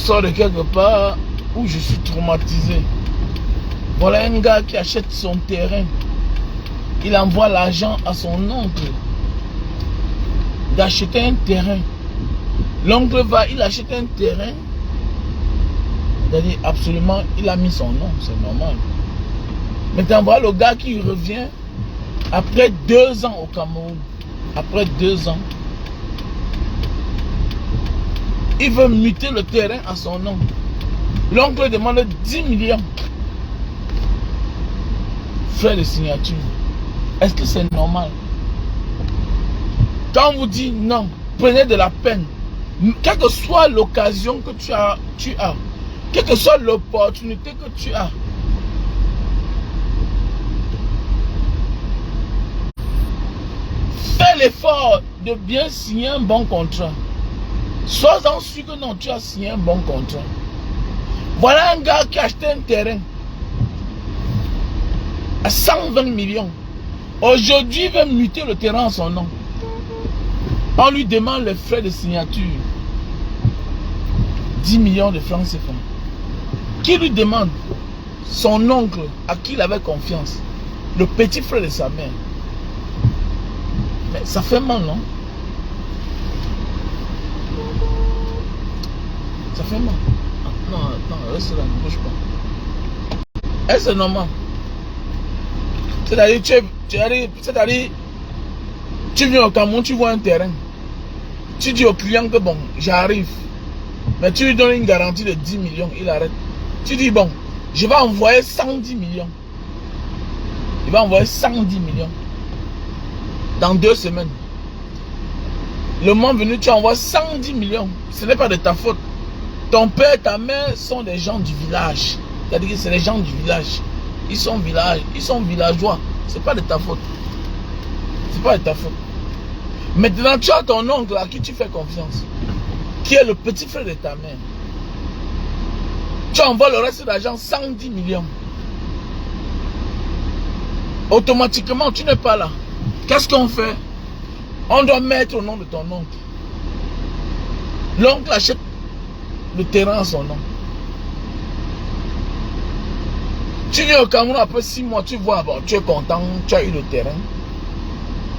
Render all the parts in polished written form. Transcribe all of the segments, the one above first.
sors de quelque part où je suis traumatisé. Voilà un gars qui achète son terrain. Il envoie l'argent à son oncle d'acheter un terrain. L'oncle va, il achète un terrain. C'est-à-dire, absolument, il a mis son nom, c'est normal. Maintenant, voilà le gars qui revient après 2 ans au Cameroun. Après 2 ans. Il veut muter le terrain à son nom. L'oncle demande 10 millions. Frais de signature. Est-ce que c'est normal? Quand on vous dit non, prenez de la peine. Quelle que soit l'occasion que tu as, quelle que soit l'opportunité que tu as, fais l'effort de bien signer un bon contrat. Sois-en sûr que non, tu as signé un bon contrat. Voilà un gars qui a acheté un terrain à 120 millions. Aujourd'hui, il veut muter le terrain en son nom. On lui demande les frais de signature. 10 millions de francs CFA. Qui lui demande? Son oncle, à qui il avait confiance. Le petit frère de sa mère. Mais ça fait mal, non? Ça fait mal. Non, attends, reste là, ne bouge pas. Est-ce normal? C'est-à-dire, tu viens au Cameroun, tu vois un terrain. Tu dis au client que bon, j'arrive. Mais tu lui donnes une garantie de 10 millions, il arrête. Tu dis bon, je vais envoyer 110 millions. Il va envoyer 110 millions. Dans 2 semaines. Le moment venu, tu envoies 110 millions. Ce n'est pas de ta faute. Ton père et ta mère sont des gens du village. C'est-à-dire que c'est les gens du village. Ils sont villageois. C'est pas de ta faute. C'est pas de ta faute. Maintenant, tu as ton oncle à qui tu fais confiance, qui est le petit frère de ta mère. Tu envoies le reste de l'argent, 110 millions. Automatiquement, tu n'es pas là. Qu'est-ce qu'on fait? On doit mettre au nom de ton oncle. L'oncle achète le terrain à son nom. Tu viens au Cameroun après 6 mois, tu vois, bon, tu es content, tu as eu le terrain.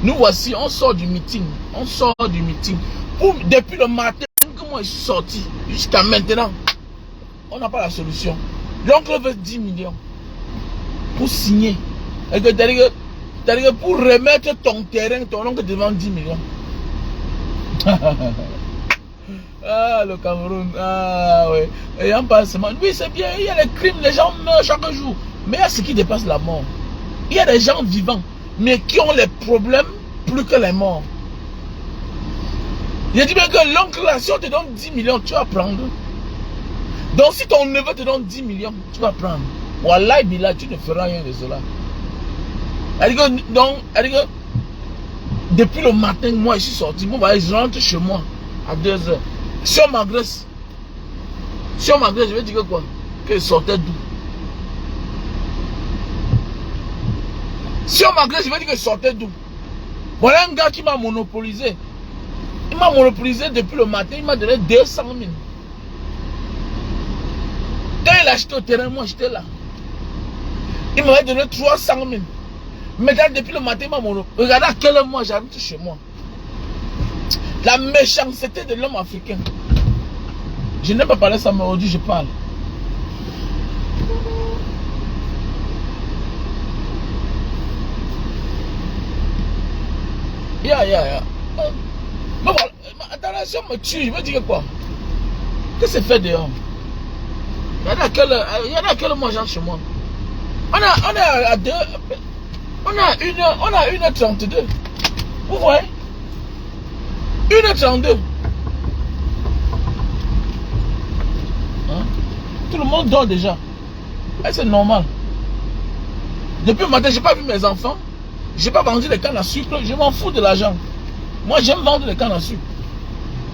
Nous voici, on sort du meeting. On sort du meeting. Depuis le matin que moi je suis sorti, jusqu'à maintenant, on n'a pas la solution. L'oncle veut 10 millions pour signer. C'est-à-dire que pour remettre ton terrain, ton oncle demande 10 millions. Ah, le Cameroun, ah ouais. Et en passant, oui, c'est bien, il y a les crimes, les gens meurent chaque jour. Mais il y a ce qui dépasse la mort. Il y a des gens vivants, mais qui ont les problèmes plus que les morts. Je dis bien que l'oncle là, si on te donne 10 millions, tu vas prendre. Donc si ton neveu te donne 10 millions, tu vas prendre. Wallah, Billah, tu ne feras rien de cela. Donc, depuis le matin, moi, je suis sorti. Bon, bah, je rentre chez moi à 2 h. Si on m'agresse, je vais dire que quoi? Que je sortais d'où? Si on m'agresse, je vais dire que je sortais d'où? Voilà un gars qui m'a monopolisé. Il m'a monopolisé depuis le matin, il m'a donné 200 000. Quand il a acheté au terrain, moi j'étais là. Il m'avait donné 300 000. Maintenant, depuis le matin, il m'a monopolisé. Regardez à quel moment j'arrive chez moi. La méchanceté de l'homme africain. Je n'ai pas parlé ça, mais aujourd'hui je parle. Mais voilà, attends, si on me tue, je veux dire quoi? Qu'est-ce que c'est fait dehors? Il y en a à quel moment j'entre chez moi? On est à 2. On a 1h32. Vous voyez? 1h32. Hein? Tout le monde dort déjà. C'est normal. Depuis le matin, je n'ai pas vu mes enfants. Je n'ai pas vendu les cannes à sucre. Je m'en fous de l'argent. Moi, j'aime vendre les cannes à sucre.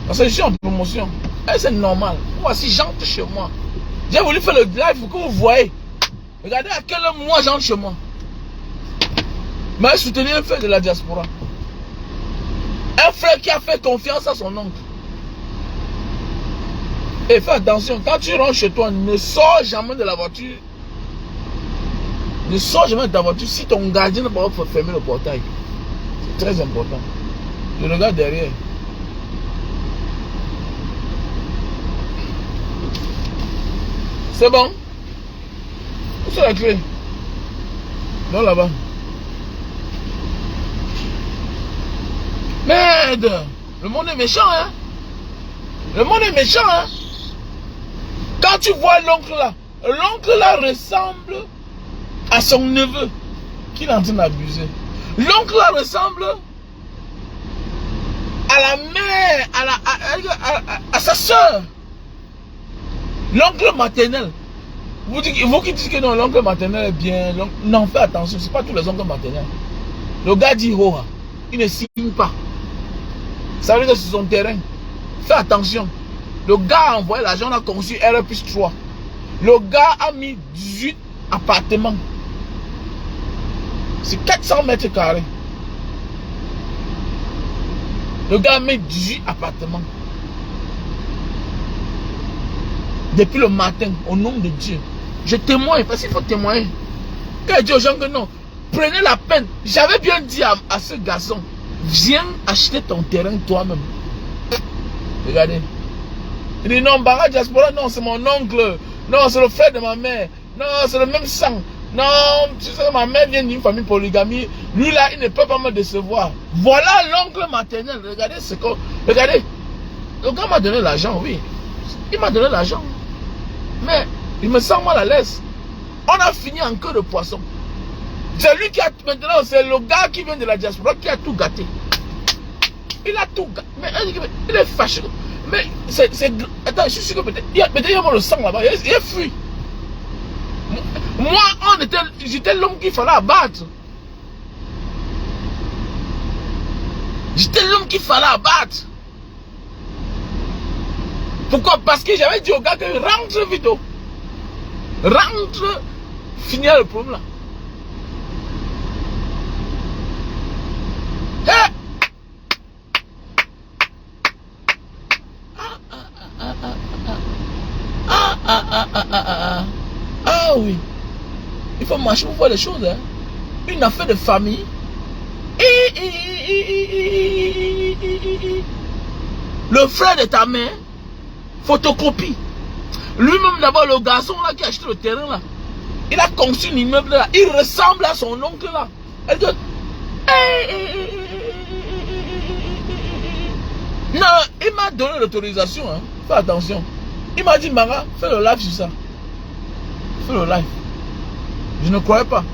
Parce que je suis en promotion. C'est normal. Voici, j'entre chez moi. J'ai voulu faire le live pour que vous voyez. Regardez à quel moment j'entre chez moi. Mais soutenir un frère de la diaspora. Un frère qui a fait confiance à son oncle. Et fais attention, quand tu rentres chez toi, ne sors jamais de la voiture. Ne sors jamais de ta voiture si ton gardien n'a pas fermé le portail. C'est très important. Je regarde derrière. C'est bon? Où c'est la clé? Non, là-bas. Merde! Le monde est méchant, hein? Le monde est méchant, hein? Quand tu vois l'oncle là ressemble à son neveu qu'il est en train d'abuser. L'oncle là ressemble à la mère, à sa soeur. L'oncle maternel. Vous qui dites que non, l'oncle maternel est bien. Non, fais attention, c'est pas tous les oncles maternels. Le gars dit Hoa, il ne signe pas. Ça veut dire que c'est son terrain. Fais attention. Le gars a envoyé l'argent, on a conçu R plus 3. Le gars a mis 18 appartements. C'est 400 mètres carrés. Le gars a mis 18 appartements. Depuis le matin, au nom de Dieu. Je témoigne, parce qu'il faut témoigner. Quand il dit aux gens que non, prenez la peine. J'avais bien dit à ce garçon, viens acheter ton terrain toi-même. Regardez. Il dit non, Bara Diaspora, non, c'est mon oncle. Non, c'est le frère de ma mère. Non, c'est le même sang. Non, tu sais, ma mère vient d'une famille polygamie. Lui là, il ne peut pas me décevoir. Voilà l'oncle maternel. Regardez ce que. Regardez. Le gars m'a donné l'argent, oui. Il m'a donné l'argent. Mais il me sent mal à l'aise. On a fini en queue de poisson. C'est lui qui a maintenant, c'est le gars qui vient de la diaspora qui a tout gâté. Il a tout gâté. Mais il est fâché. Mais c'est. Attends, je suis sûr que peut-être il y a le sang là-bas. Il est fui. Moi, j'étais l'homme qu'il fallait abattre. J'étais l'homme qu'il fallait abattre. Pourquoi? Parce que j'avais dit au gars que rentre vite. Rentre, finir le problème là. Hey! Ah oui. Il faut marcher pour voir les choses. Hein. Une affaire de famille. Le frère de ta mère, photocopie. Lui-même d'abord, le garçon là qui a acheté le terrain là, il a conçu un immeuble là, il ressemble à son oncle là. Elle dit, non, il m'a donné l'autorisation, hein. Fais attention. Il m'a dit, Mara, fais le live sur ça. Fais le live. Je ne croyais pas.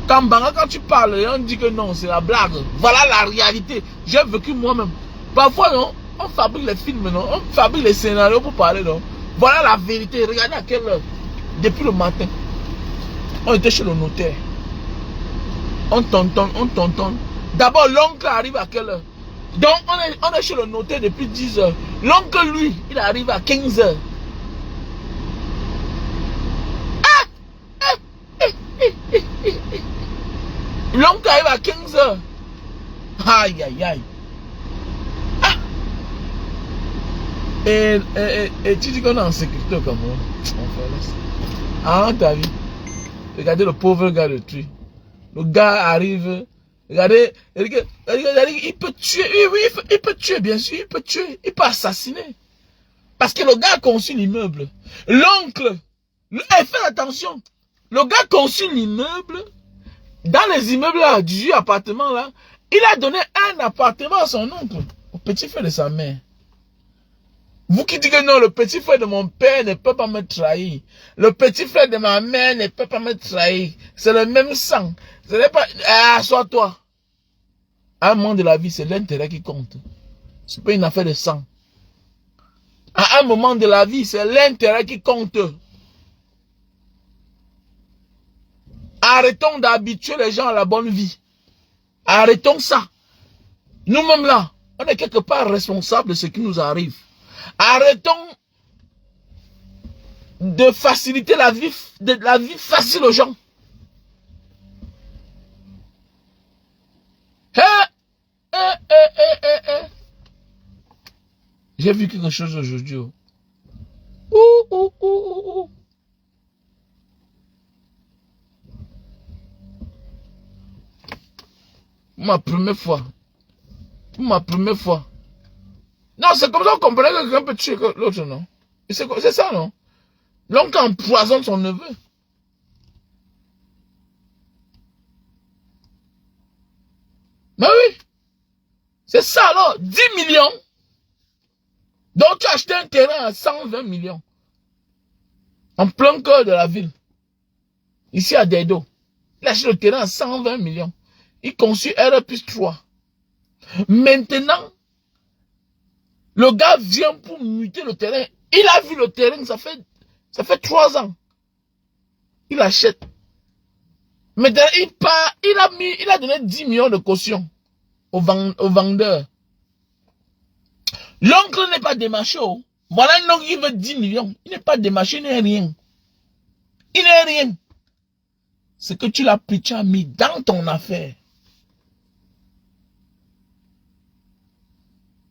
Quand tu parles, on dit que non, c'est la blague. Voilà la réalité. J'ai vécu moi-même. Parfois, non, on fabrique les films, non, on fabrique les scénarios pour parler, non. Voilà la vérité. Regardez à quelle heure. Depuis le matin, on était chez le notaire. On tontonne. D'abord, l'oncle arrive à quelle heure? Donc, on est chez le notaire depuis 10 heures. L'oncle, lui, il arrive à 15 heures. L'oncle arrive à 15 heures. Aïe, aïe, aïe. Ah. Et tu dis qu'on est en sécurité au Cameroun. Ah, t'as vu? Regardez le pauvre gars de truc. Le gars arrive. Regardez, il peut tuer. Oui, il peut tuer, bien sûr. Il peut tuer. Il peut assassiner. Parce que le gars a conçu l'immeuble. L'oncle. Faites attention. Le gars a conçu l'immeuble. Dans les immeubles là, 18 appartements là, il a donné un appartement à son oncle, au petit frère de sa mère. Vous qui dites que non, le petit frère de mon père ne peut pas me trahir. Le petit frère de ma mère ne peut pas me trahir. C'est le même sang. Ce n'est pas... Ah, sois-toi. À un moment de la vie, c'est l'intérêt qui compte. C'est pas une affaire de sang. À un moment de la vie, c'est l'intérêt qui compte. Arrêtons d'habituer les gens à la bonne vie. Arrêtons ça. Nous-mêmes là, on est quelque part responsable de ce qui nous arrive. Arrêtons de faciliter la vie facile aux gens. J'ai vu quelque chose aujourd'hui. Ma première fois. Ma première fois. Non, c'est comme ça qu'on comprenait que quelqu'un peut tuer l'autre, non? C'est ça, non? L'oncle empoisonne son neveu. Mais oui. C'est ça, alors. 10 millions. Donc, tu as acheté un terrain à 120 millions. En plein cœur de la ville. Ici à Dedo. Il a acheté le terrain à 120 millions. Il conçut R plus 3. Maintenant, le gars vient pour muter le terrain. Il a vu le terrain, ça fait 3 ans. Il achète. Maintenant, il a donné 10 millions de caution au vendeur. L'oncle n'est pas démarché. Voilà un oncle qui veut 10 millions. Il n'est pas démarché, il n'est rien. Il n'est rien. C'est que tu l'as pris, tu as mis dans ton affaire.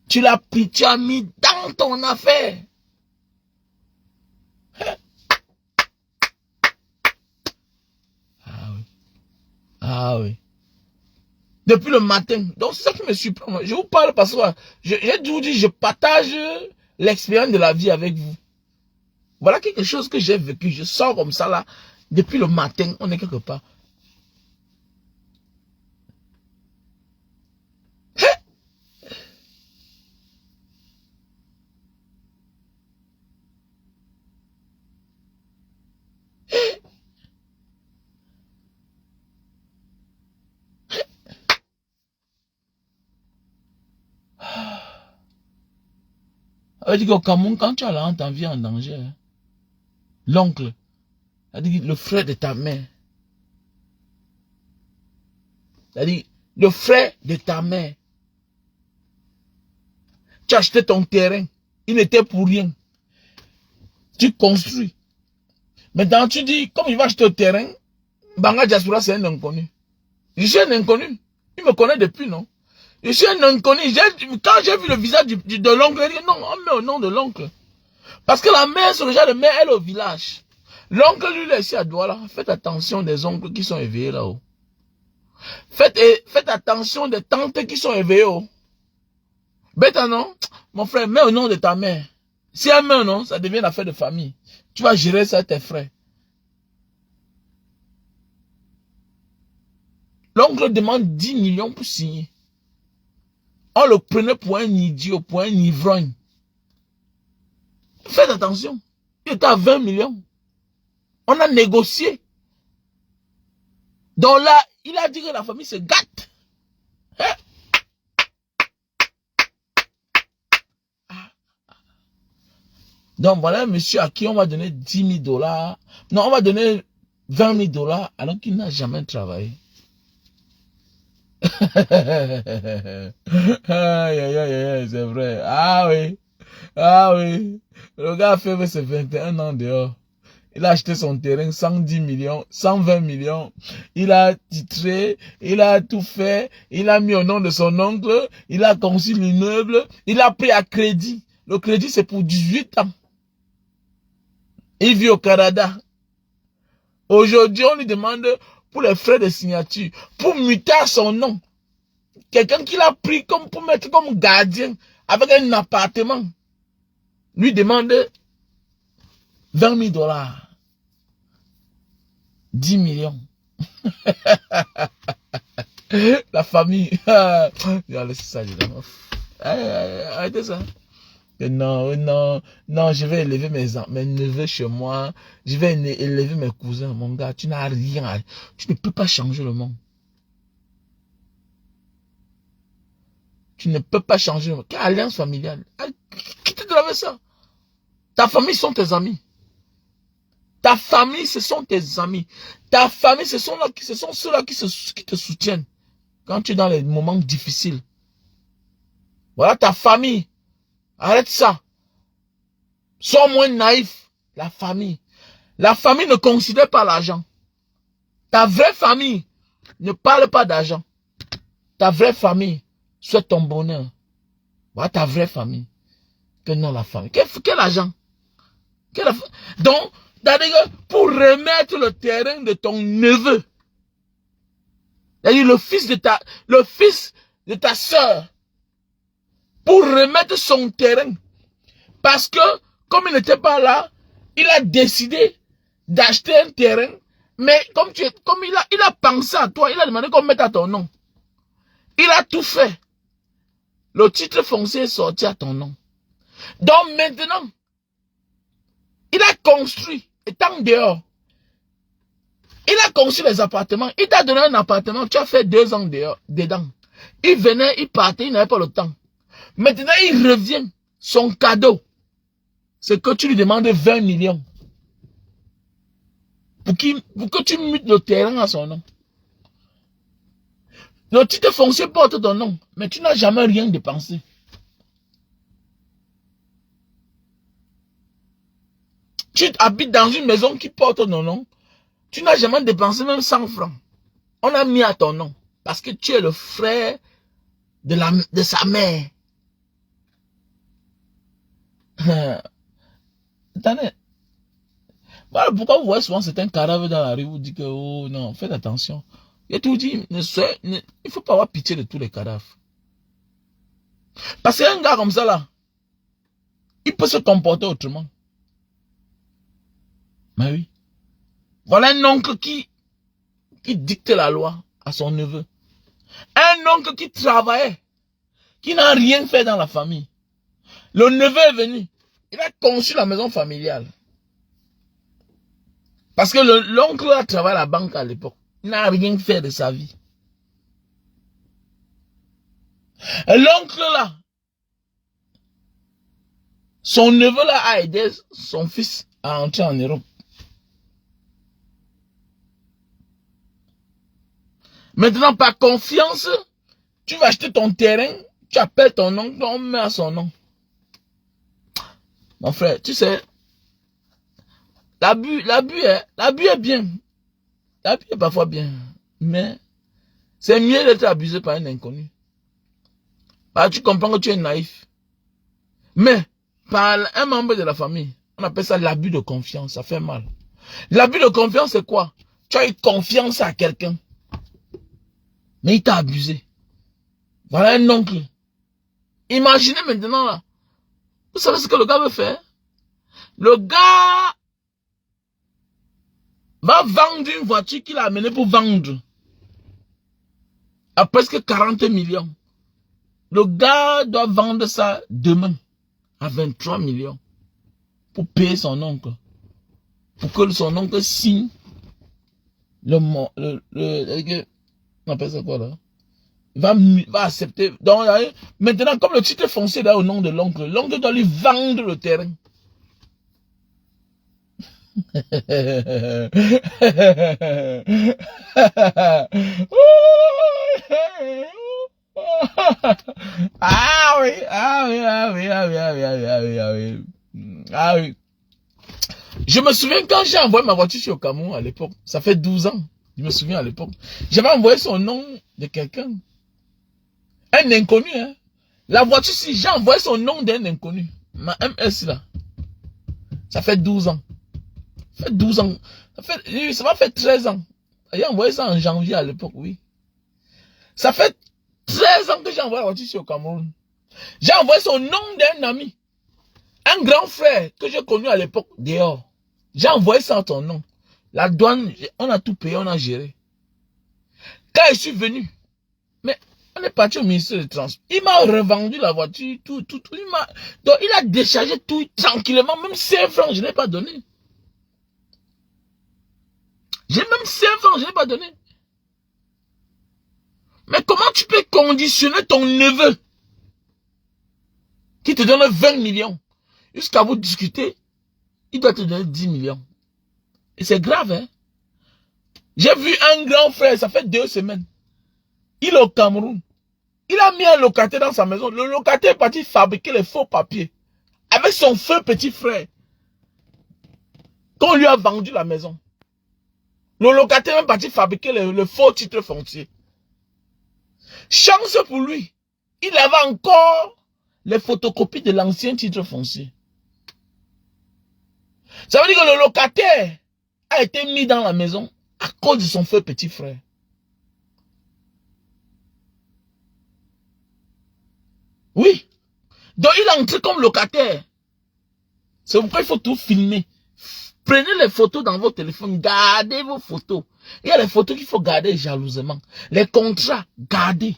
Tu l'as pris, tu as mis dans ton affaire. Ah oui. Ah oui. Depuis le matin. Donc c'est ça qui me surprend. Je vous parle parce que j'ai toujours dit, je partage l'expérience de la vie avec vous. Voilà quelque chose que j'ai vécu. Je sors comme ça là. Depuis le matin, on est quelque part. Ça veut dire qu'au Cameroun, quand tu as la honte, ta vie en danger. Hein? L'oncle, c'est-à-dire le frère de ta mère. C'est-à-dire le frère de ta mère. Tu as acheté ton terrain. Il n'était pour rien. Tu construis. Maintenant, tu dis, comme il va acheter le terrain, Banga Diaspora, c'est un inconnu. Je suis un inconnu. Il me connaît depuis, non? Je suis un inconnu. Quand j'ai vu le visage de l'oncle, j'ai dit non, on met au nom de l'oncle. Parce que la mère, c'est le genre de mère, elle est au village. L'oncle, lui, là, ici à Douala. Faites attention des oncles qui sont éveillés là-haut. Faites attention des tantes qui sont éveillées là-haut. Bête, non? Mon frère, mets au nom de ta mère. Si elle met non, ça devient une affaire de famille. Tu vas gérer ça avec tes frères. L'oncle demande 10 millions pour signer. On le prenait pour un idiot, pour un ivrogne. Faites attention. Il était à 20 millions. On a négocié. Donc là, il a dit que la famille se gâte. Hein? Donc voilà un monsieur à qui on va donner 10 000 $. Non, on va donner 20 000 $ alors qu'il n'a jamais travaillé. Aïe, aïe, aïe, aïe, c'est vrai. Ah oui. Ah oui. Le gars a fait ses 21 ans dehors. Il a acheté son terrain 110 millions, 120 millions. Il a titré, il a tout fait. Il a mis au nom de son oncle. Il a conçu l'immeuble. Il a pris à crédit. Le crédit, c'est pour 18 ans. Il vit au Canada. Aujourd'hui, on lui demande pour les frais de signature, pour muter à son nom. Quelqu'un qui l'a pris comme pour mettre comme gardien avec un appartement. Lui demande 20 000 $. 10 millions. La famille. Laissez ça, arrêtez ça. Non, non, non, je vais élever mes neveux chez moi. Je vais élever mes cousins. Mon gars, tu n'as rien. Tu ne peux pas changer le monde. Tu ne peux pas changer le monde. Quelle alliance familiale? Qui te donne ça? Ta famille sont tes amis. Ta famille, ce sont tes amis. Ta famille, ce sont ceux-là qui te soutiennent quand tu es dans les moments difficiles. Voilà ta famille. Arrête ça. Sois moins naïf. La famille. La famille ne considère pas l'argent. Ta vraie famille ne parle pas d'argent. Ta vraie famille souhaite ton bonheur. Voilà ta vraie famille. Que non la famille. Quel argent? Donc, pour remettre le terrain de ton neveu, C'est-à-dire le fils de ta soeur, pour remettre son terrain. Parce que, comme il n'était pas là, il a décidé d'acheter un terrain. Mais comme il a pensé à toi, il a demandé qu'on mette à ton nom. Il a tout fait. Le titre foncier est sorti à ton nom. Donc maintenant, il a construit, étant dehors. Il a construit les appartements. Il t'a donné un appartement, tu as fait 2 ans dehors, dedans. Il venait, il partait, il n'avait pas le temps. Maintenant, il revient. Son cadeau, c'est que tu lui demandes 20 millions. Pour que tu mutes le terrain à son nom. Le titre foncier porte ton nom, mais tu n'as jamais rien dépensé. Tu habites dans une maison qui porte ton nom, tu n'as jamais dépensé même 100 francs. On a mis à ton nom, parce que tu es le frère de sa mère. Attendez. Voilà pourquoi vous voyez souvent certains cadavres dans la rue, vous dites que, oh non, faites attention. J'ai tout dit, il ne faut pas avoir pitié de tous les cadavres. Parce qu'un gars comme ça là, il peut se comporter autrement. Mais oui. Voilà un oncle qui dicte la loi à son neveu. Un oncle qui travaillait, qui n'a rien fait dans la famille. Le neveu est venu. Il a conçu la maison familiale. Parce que l'oncle a travaillé à la banque à l'époque. Il n'a rien fait de sa vie. Et l'oncle là, son neveu là a aidé son fils à entrer en Europe. Maintenant, par confiance, tu vas acheter ton terrain, tu appelles ton oncle, on met à son nom. Mon frère, tu sais, l'abus est bien. L'abus est parfois bien. Mais c'est mieux d'être abusé par un inconnu. Bah, tu comprends que tu es naïf. Mais, par un membre de la famille, on appelle ça l'abus de confiance. Ça fait mal. L'abus de confiance, c'est quoi? Tu as eu confiance à quelqu'un. Mais il t'a abusé. Voilà un oncle. Imaginez maintenant là. Vous savez ce que le gars veut faire? Le gars va vendre une voiture qu'il a amenée pour vendre. À presque 40 millions. Le gars doit vendre ça demain. À 23 millions. Pour payer son oncle. Pour que son oncle signe on appelle ça quoi là? Il va accepter. Donc, maintenant, comme le titre foncier est au nom de l'oncle, l'oncle doit lui vendre le terrain. Ah oui, ah oui, ah oui, ah oui, ah oui, ah oui, ah oui, ah oui. Ah oui. Je me souviens quand j'ai envoyé ma voiture sur Cameroun à l'époque, ça fait 12 ans, je me souviens à l'époque, j'avais envoyé son nom de quelqu'un. Un inconnu, hein. La voiture, si j'ai envoyé son nom d'un inconnu, ma MS là, ça fait 12 ans. Ça fait 12 ans. Ça m'a fait 13 ans. J'ai envoyé ça en janvier à l'époque, oui. Ça fait 13 ans que j'ai envoyé la voiture sur Cameroun. J'ai envoyé son nom d'un ami. Un grand frère que j'ai connu à l'époque, dehors. J'ai envoyé ça en ton nom. La douane, on a tout payé, on a géré. Quand je suis venu, mais on est parti au ministère des Transports. Il m'a revendu la voiture, tout. Donc il a déchargé tout tranquillement, même 5 francs, je n'ai pas donné. J'ai même 5 francs, je n'ai pas donné. Mais comment tu peux conditionner ton neveu qui te donne 20 millions jusqu'à vous discuter, il doit te donner 10 millions. Et c'est grave, hein. J'ai vu un grand frère, ça fait 2 semaines. Il est au Cameroun. Il a mis un locataire dans sa maison. Le locataire est parti fabriquer les faux papiers. Avec son feu petit frère. Quand on lui a vendu la maison. Le locataire est parti fabriquer le faux titre foncier. Chance pour lui. Il avait encore les photocopies de l'ancien titre foncier. Ça veut dire que le locataire a été mis dans la maison à cause de son feu petit frère. Oui. Donc il est entré comme locataire. C'est pourquoi il faut tout filmer. Prenez les photos dans vos téléphones, gardez vos photos. Il y a les photos qu'il faut garder jalousement. Les contrats, gardez.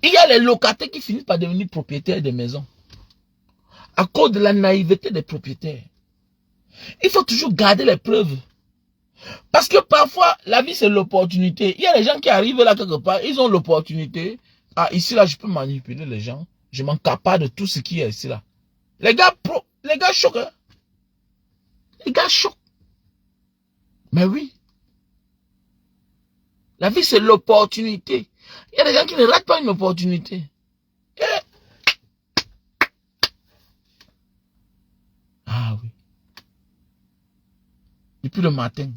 Il y a les locataires qui finissent par devenir propriétaires des maisons. À cause de la naïveté des propriétaires. Il faut toujours garder les preuves. Parce que parfois, la vie c'est l'opportunité. Il y a des gens qui arrivent là quelque part, ils ont l'opportunité. Ah, ici là, je peux manipuler les gens. Je m'en capable de tout ce qui est ici là. Les gars choquent. Hein? Les gars choquent. Mais oui. La vie c'est l'opportunité. Il y a des gens qui ne ratent pas une opportunité. Ah oui. Depuis le matin.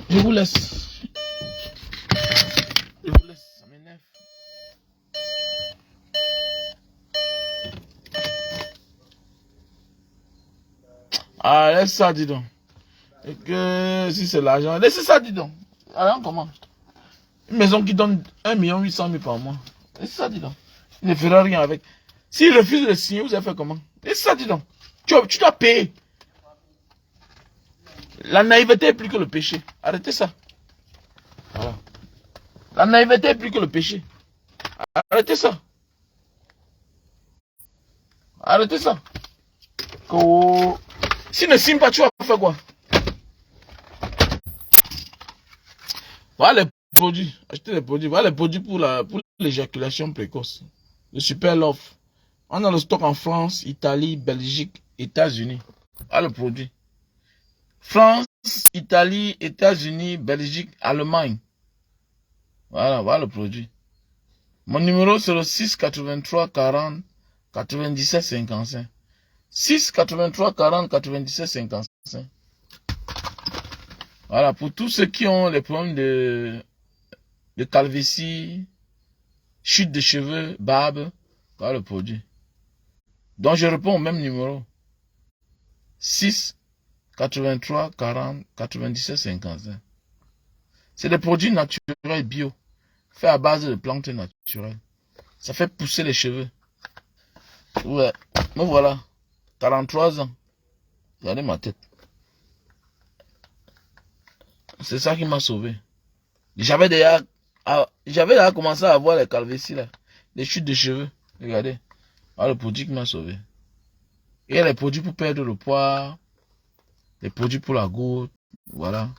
Je vous laisse. Je vous laisse. Ça m'énerve. Ah, laisse ça, dis donc. Et que si c'est l'argent, laissez ça, dis donc. Alors comment? Une maison qui donne 1 800 000 par mois. Laissez ça, dis donc. Il ne fera rien avec. S'il refuse de signer, vous avez fait comment? Laissez ça, dis donc. Tu dois payer. La naïveté est plus que le péché. Arrêtez ça. Voilà. La naïveté est plus que le péché. Arrêtez ça. Arrêtez ça. Oh. S'il ne signe pas, tu vas faire quoi? Voilà les produits. Achetez les produits. Voilà les produits pour l'éjaculation précoce. Le Super Love. On a le stock en France, Italie, Belgique, États-Unis. Voilà le produit. France, Italie, États-Unis, Belgique, Allemagne. Voilà le produit. Mon numéro c'est le 6 83 40 97 55. 6 83 40 97 55. Voilà, pour tous ceux qui ont les problèmes de calvitie, chute de cheveux, barbe, voilà le produit. Donc je réponds au même numéro. 6 83 40 97 55. C'est des produits naturels bio, faits à base de plantes naturelles. Ça fait pousser les cheveux. Ouais, me voilà, 43 ans. Regardez ma tête. C'est ça qui m'a sauvé. J'avais déjà commencé à avoir les calvities là, les chutes de cheveux. Regardez, voilà le produit qui m'a sauvé. Il y a les produits pour perdre le poids, les produits pour la goutte, voilà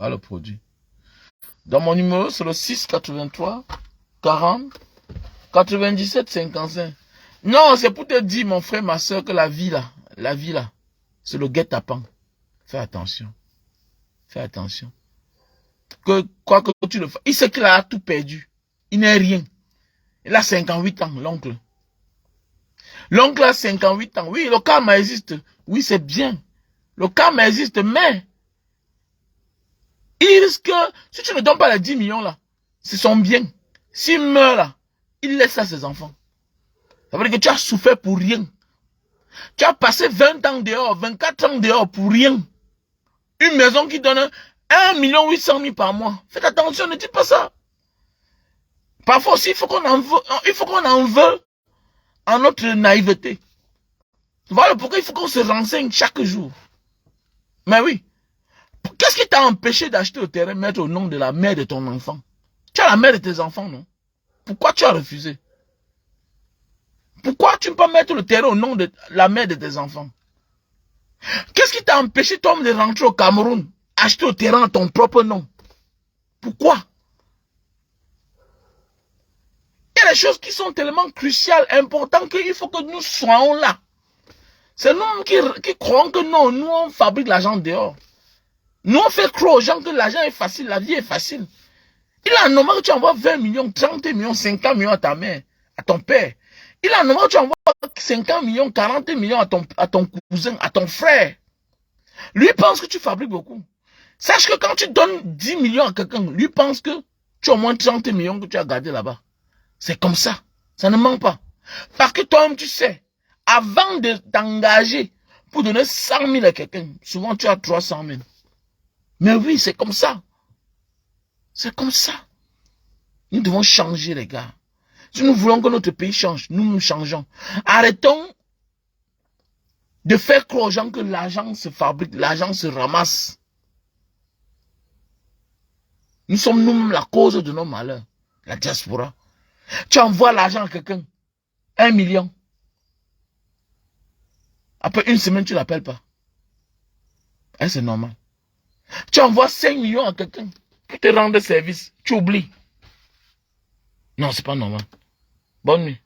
le produit. Dans mon numéro, c'est le 6 83 40 97 55. Non, c'est pour te dire, mon frère, ma soeur, que la vie là, c'est le guet-apens. Fais attention. Fais attention. Que quoi que tu le fasses, il sait qu'il a tout perdu. Il n'est rien. Il a 58 ans, l'oncle. L'oncle a 58 ans. Oui, le karma existe. Oui, c'est bien. Le karma existe, mais il risque, si tu ne donnes pas les 10 millions là, c'est son bien. S'il meurt là, il laisse ça à ses enfants. Ça veut dire que tu as souffert pour rien. Tu as passé 20 ans dehors, 24 ans dehors pour rien. Une maison qui donne 1 800 000 par mois. Faites attention, ne dites pas ça. Parfois aussi, il faut qu'on en veut en notre naïveté. Voilà pourquoi il faut qu'on se renseigne chaque jour. Mais oui. Qu'est-ce qui t'a empêché d'acheter le terrain, mettre au nom de la mère de ton enfant? Tu as la mère de tes enfants, non? Pourquoi tu as refusé? Pourquoi tu ne peux pas mettre le terrain au nom de la mère de tes enfants? Qu'est-ce qui t'a empêché, toi, de rentrer au Cameroun, acheter le terrain à ton propre nom? Pourquoi? Il y a des choses qui sont tellement cruciales, importantes, qu'il faut que nous soyons là. C'est nous qui croyons que non, nous on fabrique l'argent dehors. Nous on fait croire aux gens que l'argent est facile, la vie est facile. Il est normal que tu envoies 20 millions, 30 millions, 50 millions à ta mère, à ton père. Il est normal que tu envoies 50 millions, 40 millions à ton cousin, à ton frère. Lui pense que tu fabriques beaucoup. Sache que quand tu donnes 10 millions à quelqu'un, lui pense que tu as au moins 30 millions que tu as gardé là-bas. C'est comme ça. Ça ne ment pas. Parce que toi-même, tu sais, avant de t'engager pour donner 100 000 à quelqu'un, souvent tu as 300 000. Mais oui, c'est comme ça. C'est comme ça. Nous devons changer, les gars. Si nous voulons que notre pays change, nous nous changeons. Arrêtons de faire croire aux gens que l'argent se fabrique, l'argent se ramasse. Nous sommes nous la cause de nos malheurs. La diaspora. Tu envoies l'argent à quelqu'un. 1 million. Après une semaine, tu ne l'appelles pas. C'est normal. Tu envoies 5 millions à quelqu'un qui te rend service. Tu oublies. Non, c'est pas normal. Bonne nuit.